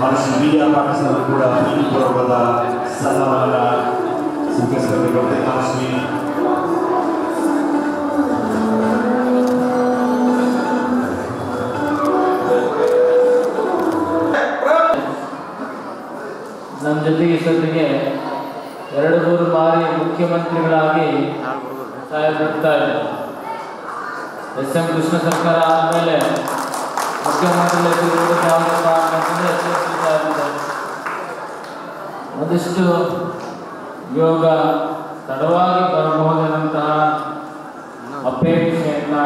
ಮನುಷ್ಯ ಮೀಡಿಯಾ ಪಾಕಿಸ್ತಾನ ಕೂಡ ಪೂರ್ವದ ಸನ್ಮಾನವನ್ನು ಸ್ವೀಕರಿಸಬೇಕಾಗುತ್ತೆ. ಮಹಾಲಕ್ಷ್ಮಿ ನಮ್ಮ ಜೊತೆಗೆ ಇಷ್ಟೊತ್ತಿಗೆ 2-3 ಬಾರಿ ಮುಖ್ಯಮಂತ್ರಿಗಳಾಗಿ ಸಾಯಬಿಡ್ತಾರೆ. ಎಸ್.ಎಂ. ಕೃಷ್ಣ ಸರ್ಕಾರ ಆದಮೇಲೆ ಮುಖ್ಯಮಂತ್ರಿ ಒಂದಿಷ್ಟು ಯೋಗ ತಡವಾಗಿ ಬರಬಹುದಂತಹ ಅಪೇಕ್ಷೆಯನ್ನು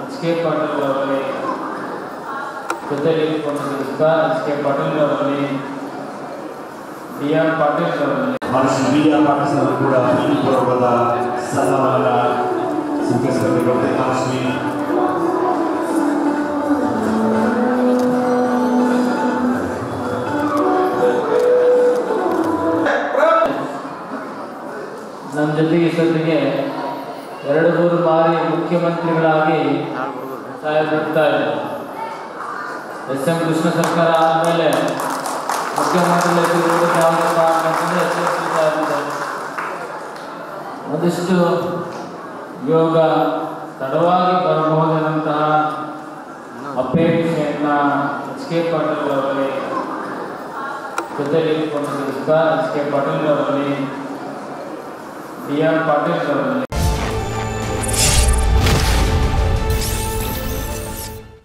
ಎಚ್.ಕೆ. ಪಾಟೀಲ್ ಅವರಲ್ಲಿ ಜೊತೆಲಿ ಎಚ್.ಕೆ. ಪಾಟೀಲ್ ಅವರಲ್ಲಿ ಡಿ.ಆರ್. ಪಾಟೀಲ್ ಅವರಲ್ಲಿ ಮನುಷ್ಯ ಮೀಡಿಯಾ ಪಾಕಿಸ್ತಾನ ಕೂಡ ಪೂರ್ವದ ಸನ್ಮಾನವನ್ನು ಸ್ವೀಕರಿಸಬೇಕಾಗುತ್ತೆ. ಮಹಾಲಕ್ಷ್ಮಿ ನಮ್ಮ ಜೊತೆಗೆ ಇಷ್ಟೊತ್ತಿಗೆ 2-3 ಬಾರಿ ಮುಖ್ಯಮಂತ್ರಿಗಳಾಗಿ ಸಾಯಬಿಡ್ತಾರೆ. ಎಸ್.ಎಂ. ಕೃಷ್ಣ ಸರ್ಕಾರ ಆದಮೇಲೆ ಮುಖ್ಯಮಂತ್ರಿ ಒಂದಿಷ್ಟು ಯೋಗ ತಡವಾಗಿ ಬರಬಹುದಂತಹ ಅಪೇಕ್ಷೆಯನ್ನು ಎಚ್.ಕೆ. ಪಾಟೀಲ್ ಅವರಲ್ಲಿ ಜೊತೆಲಿ ಎಚ್.ಕೆ. ಪಾಟೀಲ್ ಅವರಲ್ಲಿ ಡಿ.ಆರ್. ಪಾಟೀಲ್ ಅವರಲ್ಲಿ